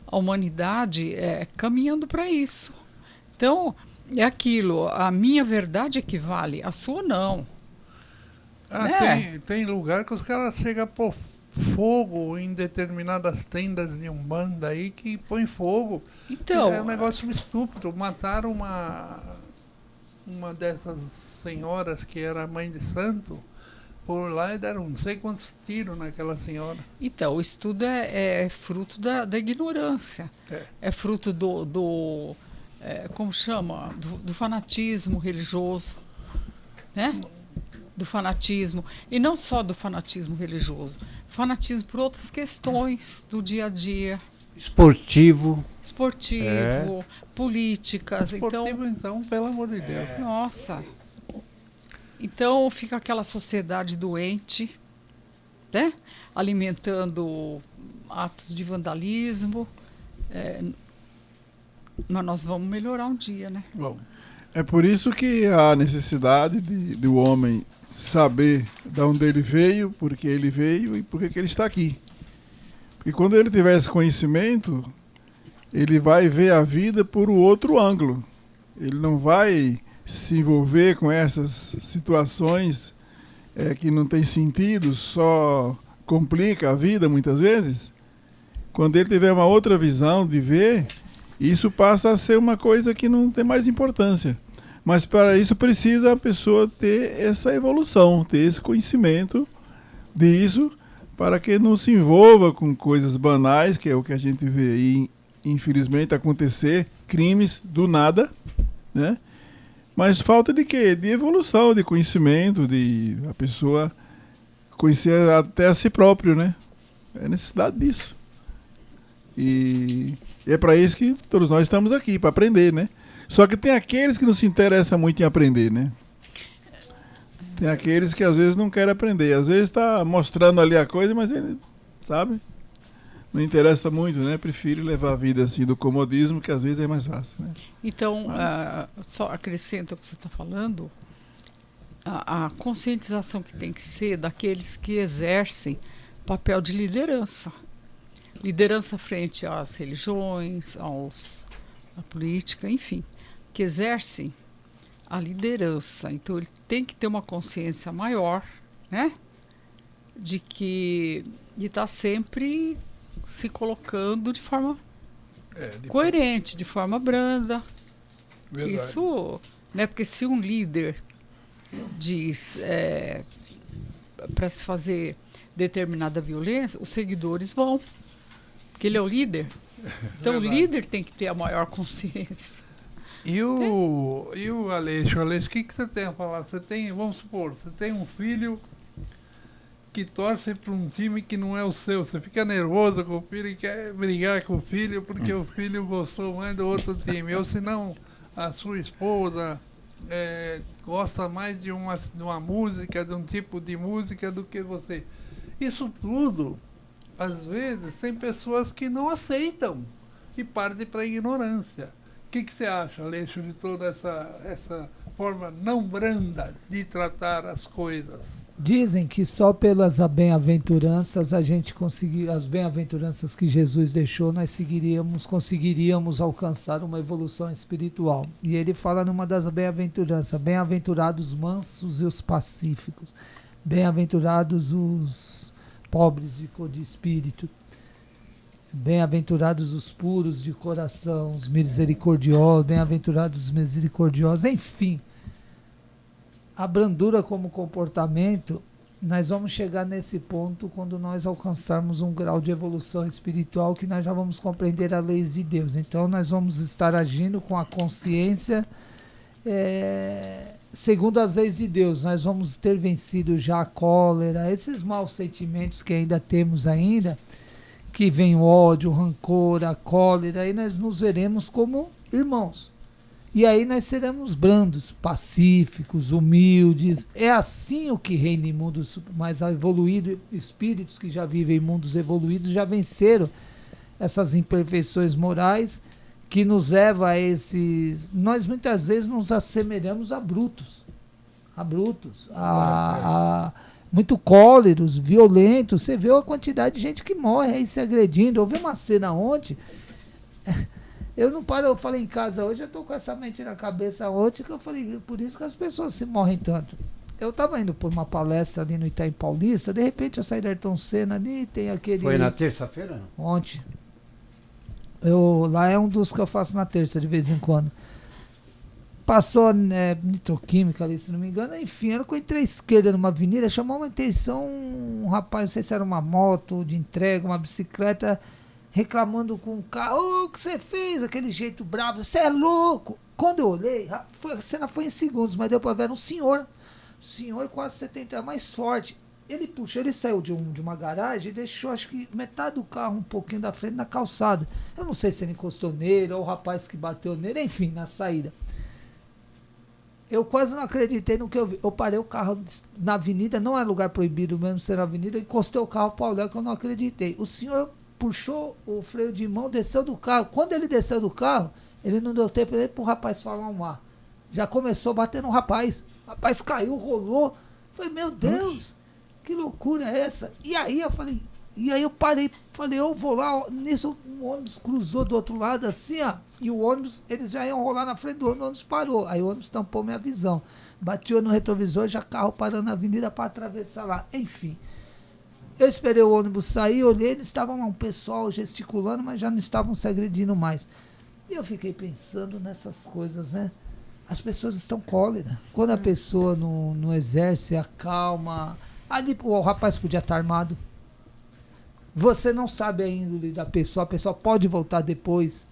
a humanidade caminhando para isso. Então, é aquilo, a minha verdade é que vale, a sua não. Tem lugar que os caras chegam a fogo em determinadas tendas de Umbanda aí que põe fogo. Então, É um negócio estúpido. Mataram uma dessas senhoras que era mãe de santo por lá e deram não sei quantos tiros naquela senhora. então, o estudo é fruto da ignorância. É fruto como chama? Do fanatismo religioso, né? Do fanatismo. E não só do fanatismo religioso. Fanatismo por outras questões do dia a dia. Esportivo. Políticas. Então, pelo amor de Deus. Nossa. Então fica aquela sociedade doente, né? Alimentando atos de vandalismo. Mas nós vamos melhorar um dia, né? Bom, É por isso que há necessidade do homem saber de onde ele veio, por que ele veio e por que ele está aqui. Porque quando ele tiver esse conhecimento, ele vai ver a vida por um outro ângulo. Ele não vai se envolver com essas situações que não tem sentido, só complica a vida muitas vezes. Quando ele tiver uma outra visão de ver, isso passa a ser uma coisa que não tem mais importância. Mas para isso precisa a pessoa ter essa evolução, ter esse conhecimento disso, para que não se envolva com coisas banais, que é o que a gente vê aí, infelizmente, acontecer, crimes do nada, né? Mas falta de quê? De evolução, de conhecimento, de a pessoa conhecer até a si próprio, né? É necessidade disso. E é para isso que todos nós estamos aqui, para aprender, né? Só que tem aqueles que não se interessam muito em aprender, né? Tem aqueles que às vezes não querem aprender. Às vezes está mostrando ali a coisa, mas ele, sabe? Não interessa muito, né? Prefiro levar a vida assim do comodismo, que às vezes é mais fácil, né? Então, só acrescento o que você está falando, a conscientização que tem que ser daqueles que exercem papel de liderança. Liderança frente às religiões, à política, enfim, que exercem a liderança. Então, ele tem que ter uma consciência maior, né? De estar sempre se colocando de forma coerente, de forma branda. Verdade. Isso, né? Porque se um líder diz para se fazer determinada violência, os seguidores vão, porque ele é o líder. Então o líder tem que ter a maior consciência. E o Aleixo, o que você tem a falar? Vamos supor, você tem um filho que torce para um time que não é o seu. Você fica nervoso com o filho e quer brigar com o filho porque o filho gostou mais do outro time. Ou se não, a sua esposa gosta mais de uma música, de um tipo de música do que você. Isso tudo, às vezes, tem pessoas que não aceitam e partem para a ignorância. O que você acha, Aleixo, de toda essa forma não branda de tratar as coisas? Dizem que só pelas bem-aventuranças as bem-aventuranças que Jesus deixou, nós conseguiríamos alcançar uma evolução espiritual. E ele fala numa das bem-aventuranças: bem-aventurados os mansos e os pacíficos, bem-aventurados os pobres de espírito, bem-aventurados os puros de coração, os misericordiosos, bem-aventurados os misericordiosos, enfim. A brandura como comportamento, nós vamos chegar nesse ponto quando nós alcançarmos um grau de evolução espiritual que nós já vamos compreender as leis de Deus. Então nós vamos estar agindo com a consciência segundo as leis de Deus. Nós vamos ter vencido já a cólera, esses maus sentimentos que ainda temos ainda, que vem o ódio, o rancor, a cólera, aí nós nos veremos como irmãos. E aí nós seremos brandos, pacíficos, humildes. É assim o que reina em mundos mais evoluídos. Espíritos que já vivem em mundos evoluídos já venceram essas imperfeições morais que nos levam a esses... Nós muitas vezes nos assemelhamos a brutos. Muito cóleros, violentos. Você vê a quantidade de gente que morre aí se agredindo. Eu vi uma cena ontem... Eu não paro, eu falei em casa hoje, eu tô com essa mente na cabeça ontem, que eu falei, por isso que as pessoas se morrem tanto. Eu tava indo por uma palestra ali no Itaim Paulista, de repente eu saí da Ayrton Senna ali, tem aquele... Foi na terça-feira? Ontem. Lá é um dos que eu faço na terça, de vez em quando. Passou nitroquímica ali, se não me engano. Enfim, era com entrei à esquerda numa avenida, chamou uma atenção um rapaz, não sei se era uma moto de entrega, uma bicicleta, reclamando com o carro. Ô, o que você fez? Aquele jeito bravo, você é louco! Quando eu olhei, a cena foi em segundos, mas deu pra ver um senhor quase 70 anos, mais forte. Ele saiu de uma garagem e deixou, acho que metade do carro um pouquinho da frente na calçada. Eu não sei se ele encostou nele ou o rapaz que bateu nele, enfim, na saída. Eu quase não acreditei no que eu vi. Eu parei o carro na avenida, não é lugar proibido mesmo ser na avenida, eu encostei o carro para olhar que eu não acreditei. O senhor puxou o freio de mão, desceu do carro. Quando ele desceu do carro, ele não deu tempo para o rapaz falar um ar. Já começou a bater no rapaz. O rapaz caiu, rolou. Falei, meu Deus, que loucura é essa? E aí eu parei, falei, eu vou lá. Nisso um ônibus cruzou do outro lado assim, ó. E o ônibus, eles já iam rolar na frente do ônibus, o ônibus parou. Aí o ônibus tampou minha visão. Bateu no retrovisor, já carro parando na avenida para atravessar lá. Enfim, eu esperei o ônibus sair, olhei, eles estavam lá, um pessoal gesticulando, mas já não estavam se agredindo mais. E eu fiquei pensando nessas coisas, né? As pessoas estão cólera. Quando a pessoa não exerce a calma... Ali o rapaz podia estar armado. Você não sabe a índole da pessoa, a pessoa pode voltar depois.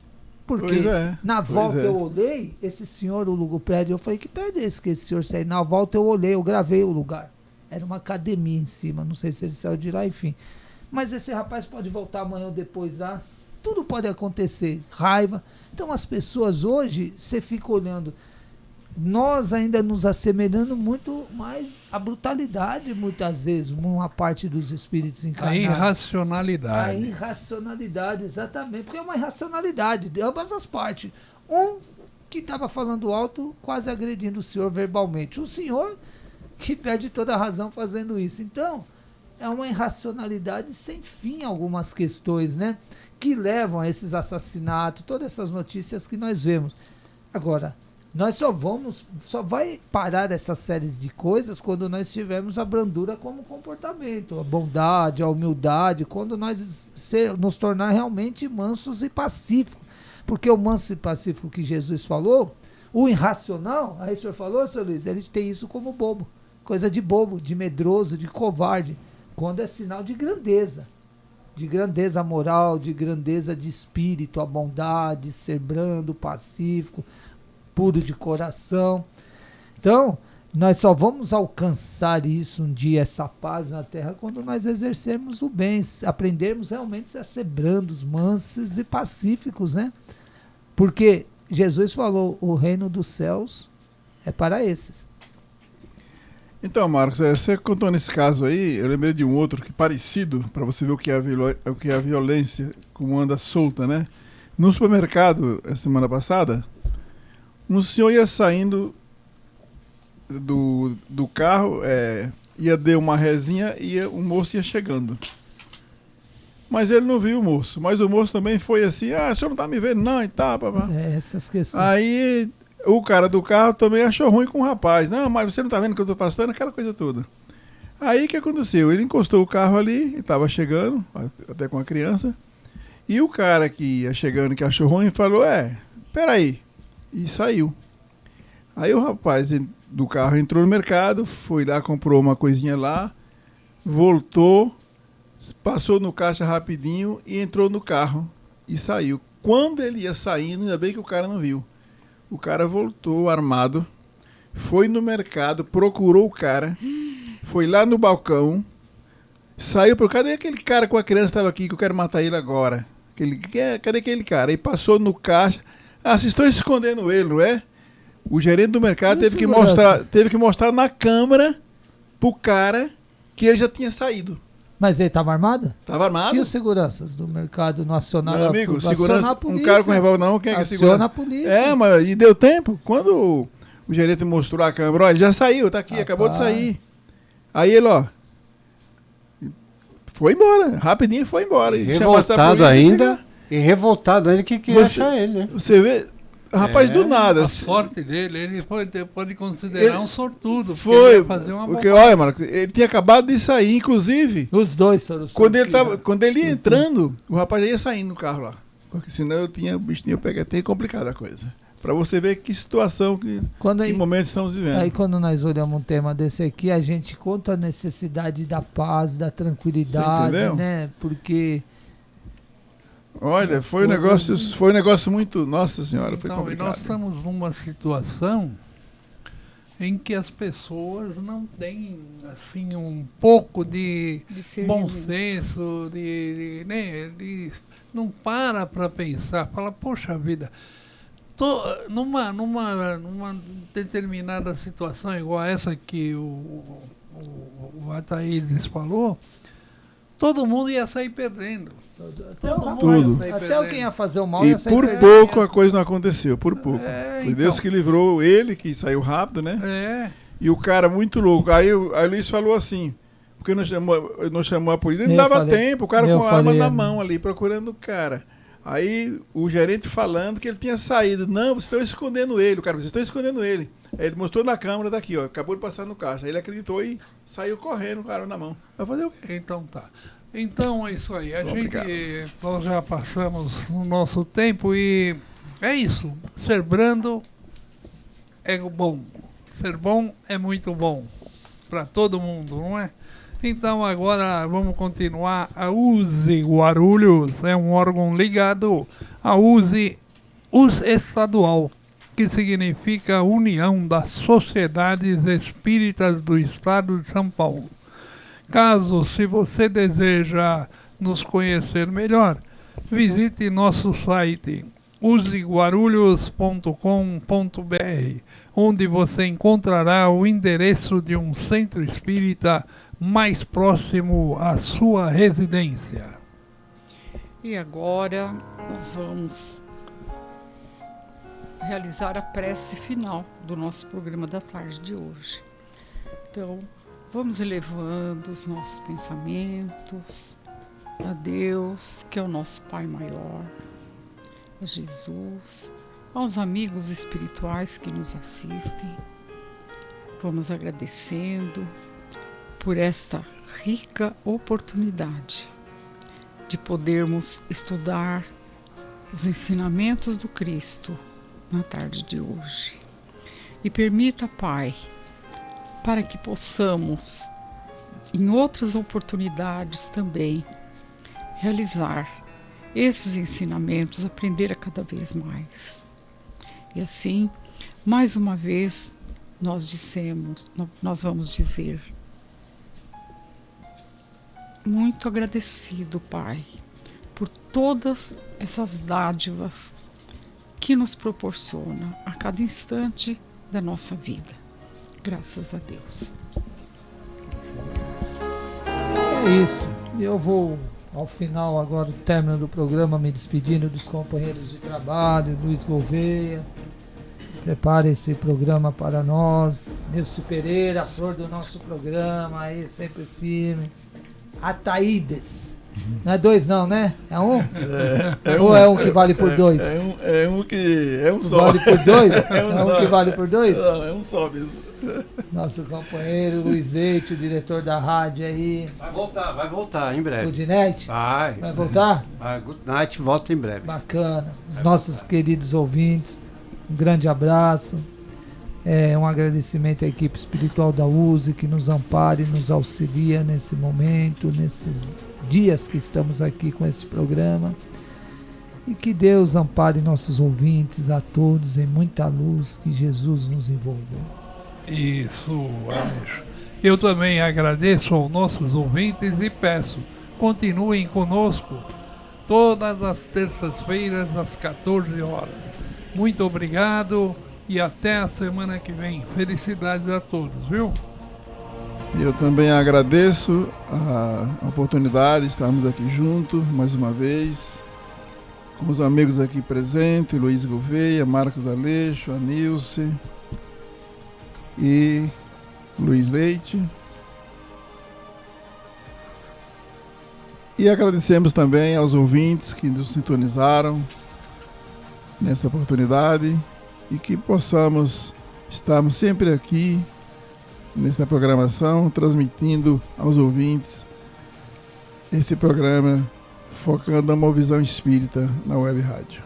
Porque na volta eu olhei, esse senhor, o prédio, eu falei, que prédio é esse que esse senhor saiu? Na volta eu olhei, eu gravei o lugar. Era uma academia em cima, não sei se ele saiu de lá, enfim. Mas esse rapaz pode voltar amanhã ou depois lá. Tudo pode acontecer, raiva. Então as pessoas hoje, você fica olhando, nós ainda nos assemelhando muito mais à brutalidade, muitas vezes, uma parte dos espíritos encarnados. A irracionalidade. A irracionalidade, exatamente, porque é uma irracionalidade de ambas as partes. Um que estava falando alto, quase agredindo o senhor verbalmente. O senhor que perde toda a razão fazendo isso. Então, é uma irracionalidade sem fim algumas questões, né? Que levam a esses assassinatos, todas essas notícias que nós vemos. Agora, nós só vai parar essas séries de coisas quando nós tivermos a brandura como comportamento, a bondade, a humildade, quando nós nos tornar realmente mansos e pacíficos. Porque o manso e pacífico que Jesus falou, o irracional, aí o senhor falou, seu Luiz, ele tem isso como bobo, coisa de bobo, de medroso, de covarde, quando é sinal de grandeza moral, de grandeza de espírito, a bondade, ser brando, pacífico, puro de coração. Então, nós só vamos alcançar isso um dia, essa paz na terra, quando nós exercermmos o bem, aprendermos realmente a ser brandos, mansos e pacíficos, né? Porque Jesus falou, o reino dos céus é para esses. Então, Marcos, você contou nesse caso aí, eu lembrei de um outro que parecido, para você ver o que é a violência, como anda solta, né? No supermercado, a semana passada, um senhor ia saindo do carro, ia dar uma rezinha e o moço ia chegando. Mas ele não viu o moço. Mas o moço também foi assim, o senhor não tá me vendo não e tal, papá. Essas questões. Aí o cara do carro também achou ruim com o rapaz. Não, mas você não tá vendo que eu tô passando? Aquela coisa toda. Aí o que aconteceu? Ele encostou o carro ali, e tava chegando, até com a criança. E o cara que ia chegando, que achou ruim, falou, peraí. E saiu. Aí o rapaz do carro entrou no mercado, foi lá, comprou uma coisinha lá, voltou, passou no caixa rapidinho e entrou no carro e saiu. Quando ele ia saindo, ainda bem que o cara não viu. O cara voltou armado, foi no mercado, procurou o cara, foi lá no balcão, saiu pro cadê aquele cara com a criança que estava aqui que eu quero matar ele agora? Cadê aquele cara? Aí passou no caixa. Vocês estão escondendo ele, não é? O gerente do mercado teve que mostrar na câmera pro cara que ele já tinha saído. Mas ele estava armado? Estava armado. E os seguranças do mercado nacional? Meu amigo, segurança, um cara com revólver não, quem é que segura? Aciona a polícia. Mas e deu tempo? Quando o gerente mostrou a câmera, olha, ele já saiu, tá aqui, Rapaz. Acabou de sair. Aí ele, foi embora, rapidinho foi embora. Revoltado ainda. E revoltado ainda que queria achar ele, né? Você vê, Rapaz, do nada. A sorte dele, ele pode considerar um sortudo. porque Foi. ele ia fazer uma Porque, bobagem. olha, Marcos, ele tinha acabado de sair, inclusive. Os dois foram Quando ele ia entrando, o rapaz já ia saindo no carro lá. Porque senão o bicho tinha pegado. Até complicada a coisa. Pra você ver que situação, que momento estamos vivendo. Aí quando nós olhamos um tema desse aqui, a gente conta a necessidade da paz, da tranquilidade, né? Porque... Olha, foi um negócio muito... Nossa Senhora, foi Então, e complicado. nós estamos numa situação em que as pessoas não têm, assim, um pouco de bom senso, não para pensar, fala, poxa vida, numa determinada situação igual a essa que o Ataídes falou, todo mundo ia sair perdendo. Até quem ia fazer o mal E ia sair por perdendo. pouco a coisa não aconteceu, por pouco. Foi então. Deus que livrou ele, que saiu rápido, né? É. E o cara muito louco. Aí o Luiz falou assim, porque não chamou a polícia, não dava tempo, o cara com a arma na mão ali, procurando o cara. Aí o gerente falando que ele tinha saído. Não, vocês estão escondendo ele. O cara, vocês estão escondendo ele. Aí ele mostrou na câmera daqui, ó, acabou de passar no caixa. Aí ele acreditou e saiu correndo com a arma na mão. Vai fazer o quê? Então tá. Então é isso aí. Nós já passamos no nosso tempo e é isso. Ser brando é bom. Ser bom é muito bom para todo mundo, não é? Então agora vamos continuar. A USE Guarulhos é um órgão ligado à USE estadual, que significa União das Sociedades Espíritas do Estado de São Paulo. Caso, se você deseja nos conhecer melhor, visite nosso site useguarulhos.com.br, onde você encontrará o endereço de um centro espírita mais próximo à sua residência. E agora nós vamos realizar a prece final do nosso programa da tarde de hoje. Então, vamos elevando os nossos pensamentos a Deus, que é o nosso Pai maior, a Jesus, aos amigos espirituais que nos assistem. Vamos agradecendo por esta rica oportunidade de podermos estudar os ensinamentos do Cristo na tarde de hoje. E permita, Pai, para que possamos, em outras oportunidades também, realizar esses ensinamentos, aprender a cada vez mais. E assim, mais uma vez, nós vamos dizer: muito agradecido, Pai, por todas essas dádivas que nos proporciona a cada instante da nossa vida. Graças a Deus. É isso. Eu vou, ao final, agora, do término do programa, me despedindo dos companheiros de trabalho, Luiz Gouveia. Prepare esse programa para nós. Nilce Pereira, a flor do nosso programa, aí, sempre firme. Ataídes. Não é dois não, né? É um? Ou é um que vale por dois? É um só. Vale por dois? É um que vale por dois? Não, é um só mesmo. Nosso companheiro Luiz Eite, o diretor da rádio aí. Vai voltar em breve. Good Night? Vai voltar? Good Night volta em breve. Bacana. Os nossos queridos ouvintes, um grande abraço. Um agradecimento à equipe espiritual da USE que nos ampara e nos auxilia nesse momento, nesses dias que estamos aqui com esse programa. E que Deus ampare nossos ouvintes, a todos, em muita luz, que Jesus nos envolva. Isso, Aleixo. Eu também agradeço aos nossos ouvintes e peço, continuem conosco todas as terças-feiras às 14 horas. Muito obrigado e até a semana que vem. Felicidades a todos, viu? Eu também agradeço a oportunidade de estarmos aqui juntos mais uma vez, com os amigos aqui presentes, Luiz Gouveia, Marcos Aleixo, a Nilce e Luiz Leite. E agradecemos também aos ouvintes que nos sintonizaram nesta oportunidade e que possamos estarmos sempre aqui nesta programação, transmitindo aos ouvintes esse programa focando uma visão espírita na Web Rádio.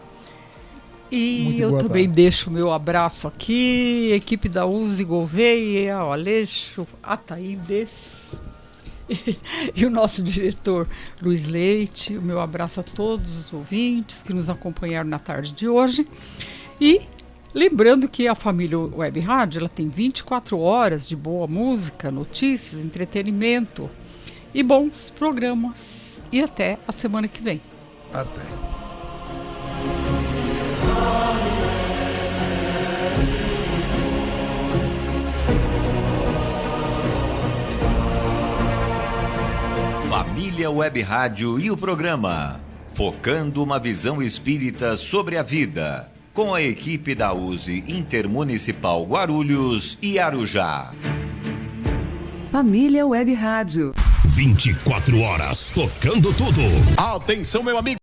E Muito eu boa também tarde. deixo o meu abraço aqui, equipe da Uzi Gouveia, o Aleixo, Ataídes e o nosso diretor Luiz Leite. O meu abraço a todos os ouvintes que nos acompanharam na tarde de hoje. E lembrando que a família Web Rádio ela tem 24 horas de boa música, notícias, entretenimento e bons programas. E até a semana que vem. Até. Família Web Rádio e o programa Focando uma Visão Espírita sobre a Vida, com a equipe da USE Intermunicipal Guarulhos e Arujá. Família Web Rádio. 24 horas tocando tudo. Atenção, meu amigo.